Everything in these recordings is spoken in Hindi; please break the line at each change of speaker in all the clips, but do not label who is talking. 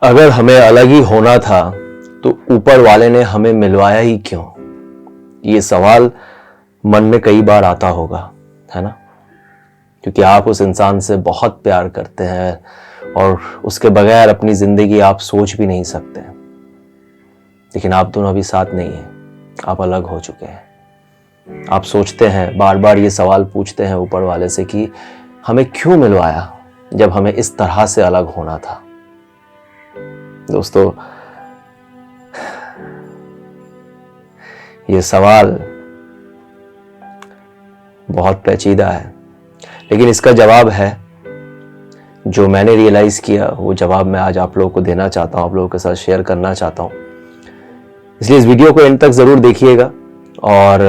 अगर हमें अलग ही होना था तो ऊपर वाले ने हमें मिलवाया ही क्यों? ये सवाल मन में कई बार आता होगा, है ना? क्योंकि आप उस इंसान से बहुत प्यार करते हैं और उसके बगैर अपनी जिंदगी आप सोच भी नहीं सकते। लेकिन आप दोनों अभी साथ नहीं हैं, आप अलग हो चुके हैं। आप सोचते हैं, बार बार ये सवाल पूछते हैं ऊपर वाले से कि हमें क्यों मिलवाया जब हमें इस तरह से अलग होना था। दोस्तों, ये सवाल बहुत पेचीदा है, लेकिन इसका जवाब है जो मैंने रियलाइज किया, वो जवाब मैं आज आप लोगों को देना चाहता हूं, आप लोगों के साथ शेयर करना चाहता हूं। इसलिए इस वीडियो को एंड तक जरूर देखिएगा और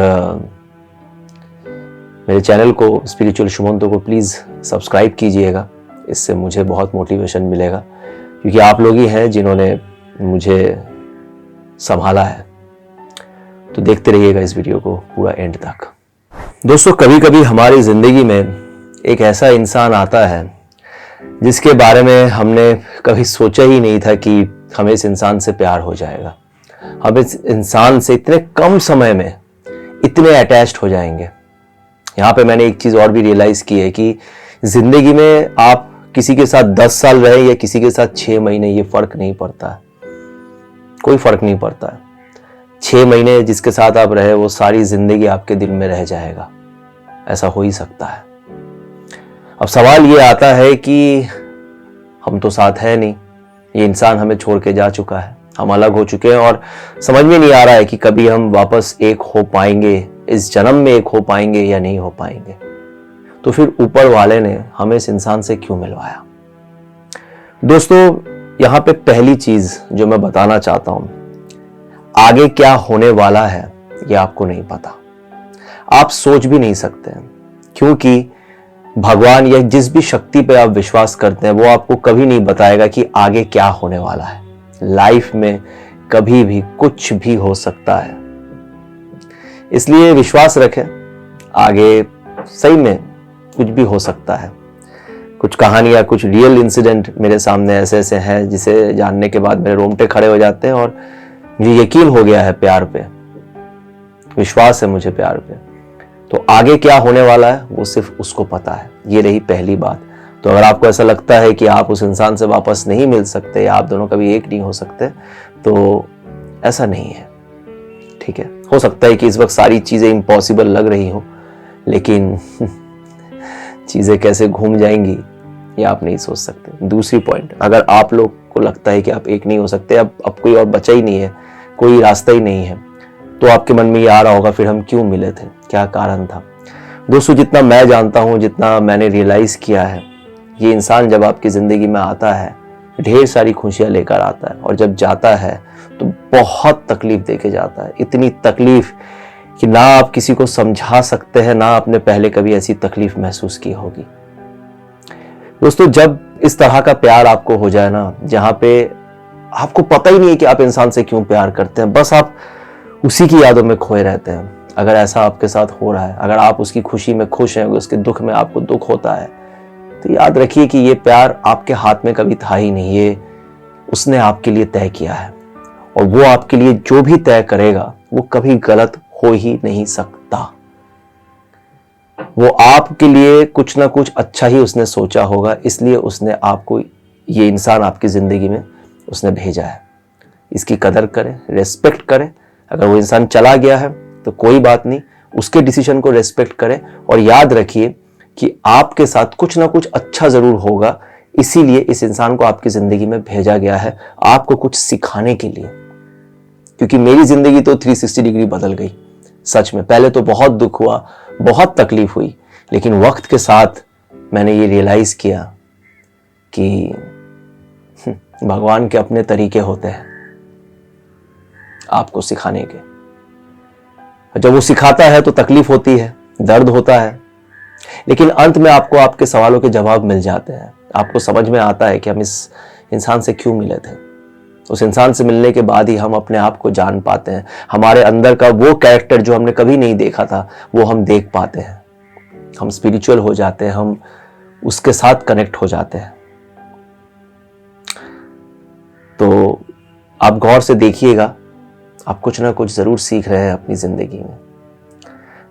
मेरे चैनल को स्पिरिचुअल शुमंतो को प्लीज सब्सक्राइब कीजिएगा। इससे मुझे बहुत मोटिवेशन मिलेगा, क्योंकि आप लोग ही हैं जिन्होंने मुझे संभाला है। तो देखते रहिएगा इस वीडियो को पूरा एंड तक। दोस्तों, कभी कभी हमारी जिंदगी में एक ऐसा इंसान आता है जिसके बारे में हमने कभी सोचा ही नहीं था कि हमें इस इंसान से प्यार हो जाएगा। हम इस इंसान से इतने कम समय में इतने अटैच्ड हो जाएंगे। यहाँ पे मैंने एक चीज और भी रियलाइज की है कि जिंदगी में आप किसी के साथ 10 साल रहे या किसी के साथ 6 महीने, ये फर्क नहीं पड़ता है, कोई फर्क नहीं पड़ता है। 6 महीने जिसके साथ आप रहे वो सारी जिंदगी आपके दिल में रह जाएगा, ऐसा हो ही सकता है। अब सवाल ये आता है कि हम तो साथ है नहीं, ये इंसान हमें छोड़ के जा चुका है, हम अलग हो चुके हैं और समझ में नहीं आ रहा है कि कभी हम वापस एक हो पाएंगे, इस जन्म में एक हो पाएंगे या नहीं हो पाएंगे। तो फिर ऊपर वाले ने हमें इस इंसान से क्यों मिलवाया? दोस्तों, यहां पे पहली चीज जो मैं बताना चाहता हूं, आगे क्या होने वाला है ये आपको नहीं पता, आप सोच भी नहीं सकते हैं, क्योंकि भगवान या जिस भी शक्ति पे आप विश्वास करते हैं वो आपको कभी नहीं बताएगा कि आगे क्या होने वाला है। लाइफ में कभी भी कुछ भी हो सकता है, इसलिए विश्वास रखें, आगे सही में कुछ भी हो सकता है। कुछ कहानियां, कुछ रियल इंसिडेंट मेरे सामने ऐसे ऐसे हैं जिसे जानने के बाद मेरे रोंगटे खड़े हो जाते हैं और मुझे यकीन हो गया है प्यार पे, विश्वास है मुझे प्यार पे। तो आगे क्या होने वाला है वो सिर्फ उसको पता है। ये रही पहली बात। तो अगर आपको ऐसा लगता है कि आप उस इंसान से वापस नहीं मिल सकते या आप दोनों कभी एक नहीं हो सकते, तो ऐसा नहीं है, ठीक है। हो सकता है कि इस वक्त सारी चीजें इम्पॉसिबल लग रही हो, लेकिन चीजें कैसे घूम जाएंगी ये आप नहीं सोच सकते। दूसरी पॉइंट, अगर आप लोग को लगता है कि आप एक नहीं हो सकते, अब कोई और बचा ही नहीं है, कोई रास्ता ही नहीं है, तो आपके मन में ये आ रहा होगा फिर हम क्यों मिले थे, क्या कारण था? दोस्तों, जितना मैं जानता हूं, जितना मैंने रियलाइज किया है, ये इंसान जब आपकी जिंदगी में आता है ढेर सारी खुशियां लेकर आता है और जब जाता है तो बहुत तकलीफ देके जाता है। इतनी तकलीफ कि ना आप किसी को समझा सकते हैं, ना आपने पहले कभी ऐसी तकलीफ महसूस की होगी। दोस्तों, जब इस तरह का प्यार आपको हो जाए ना, जहां पे आपको पता ही नहीं है कि आप इंसान से क्यों प्यार करते हैं, बस आप उसी की यादों में खोए रहते हैं। अगर ऐसा आपके साथ हो रहा है, अगर आप उसकी खुशी में खुश हैं, उसके दुख में आपको दुख होता है, तो याद रखिए कि ये प्यार आपके हाथ में कभी था ही नहीं, ये उसने आपके लिए तय किया है और वो आपके लिए जो भी तय करेगा वो कभी गलत हो ही नहीं सकता। वो आपके लिए कुछ ना कुछ अच्छा ही उसने सोचा होगा, इसलिए उसने आपको, ये इंसान आपकी जिंदगी में उसने भेजा है। इसकी कदर करें, रेस्पेक्ट करें। अगर वो इंसान चला गया है तो कोई बात नहीं, उसके डिसीजन को रेस्पेक्ट करें और याद रखिए कि आपके साथ कुछ ना कुछ अच्छा जरूर होगा, इसीलिए इस इंसान को आपकी जिंदगी में भेजा गया है, आपको कुछ सिखाने के लिए। क्योंकि मेरी जिंदगी तो 360 डिग्री बदल गई, सच में। पहले तो बहुत दुख हुआ, बहुत तकलीफ हुई, लेकिन वक्त के साथ मैंने ये रियलाइज किया कि भगवान के अपने तरीके होते हैं आपको सिखाने के। जब वो सिखाता है तो तकलीफ होती है, दर्द होता है, लेकिन अंत में आपको आपके सवालों के जवाब मिल जाते हैं। आपको समझ में आता है कि हम इस इंसान से क्यों मिले थे। उस इंसान से मिलने के बाद ही हम अपने आप को जान पाते हैं। हमारे अंदर का वो कैरेक्टर जो हमने कभी नहीं देखा था, वो हम देख पाते हैं। हम स्पिरिचुअल हो जाते हैं, हम उसके साथ कनेक्ट हो जाते हैं। आप गौर से देखिएगा, आप कुछ ना कुछ ज़रूर सीख रहे हैं अपनी ज़िंदगी में।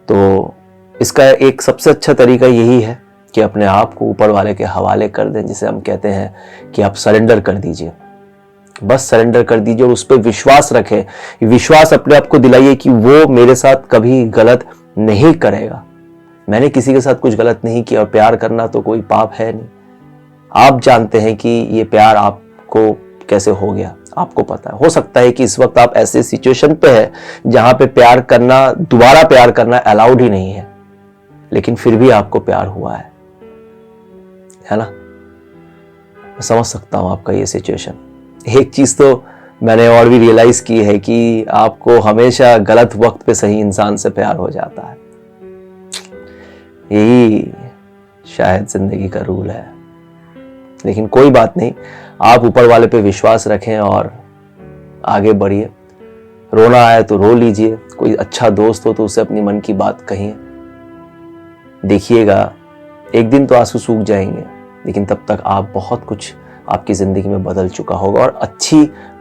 तो इसका एक सबसे अच्छा तरीका यही है कि अपने आप को ऊपर वाले के हवाले कर दें, जिसे हम कहते हैं कि आप सरेंडर कर दीजिए। बस सरेंडर कर दीजिए और उस पर विश्वास रखें। विश्वास अपने आप को दिलाइए कि वो मेरे साथ कभी गलत नहीं करेगा। मैंने किसी के साथ कुछ गलत नहीं किया, और प्यार करना तो कोई पाप है नहीं। आप जानते हैं कि ये प्यार आपको कैसे हो गया, आपको पता है। हो सकता है कि इस वक्त आप ऐसे सिचुएशन पे है जहां पे प्यार करना, दोबारा प्यार करना अलाउड ही नहीं है, लेकिन फिर भी आपको प्यार हुआ है ना। मैं समझ सकता हूं आपका ये सिचुएशन। एक चीज तो मैंने और भी रियलाइज की है कि आपको हमेशा गलत वक्त पे सही इंसान से प्यार हो जाता है। यही शायद जिंदगी का रूल है, लेकिन कोई बात नहीं। आप ऊपर वाले पे विश्वास रखें और आगे बढ़िए। रोना आए तो रो लीजिए, कोई अच्छा दोस्त हो तो उसे अपनी मन की बात कहिए। देखिएगा एक दिन तो आंसू सूख जाएंगे, लेकिन तब तक आप बहुत कुछ आपकी जिंदगी में बदल चुका होगा और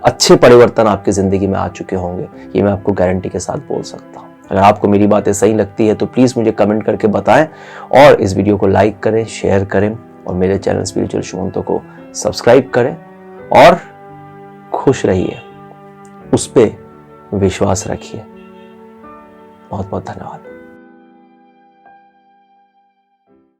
अच्छे परिवर्तन आपकी जिंदगी में आ चुके होंगे। ये मैं आपको गारंटी के साथ बोल सकता हूँ। अगर आपको मेरी बातें सही लगती है तो प्लीज मुझे कमेंट करके बताएं, और इस वीडियो को लाइक करें, शेयर करें, और मेरे चैनल स्पिरिचुअल सुमंतो को सब्सक्राइब करें, और खुश रहिए, उस पे विश्वास रखिए। बहुत बहुत धन्यवाद।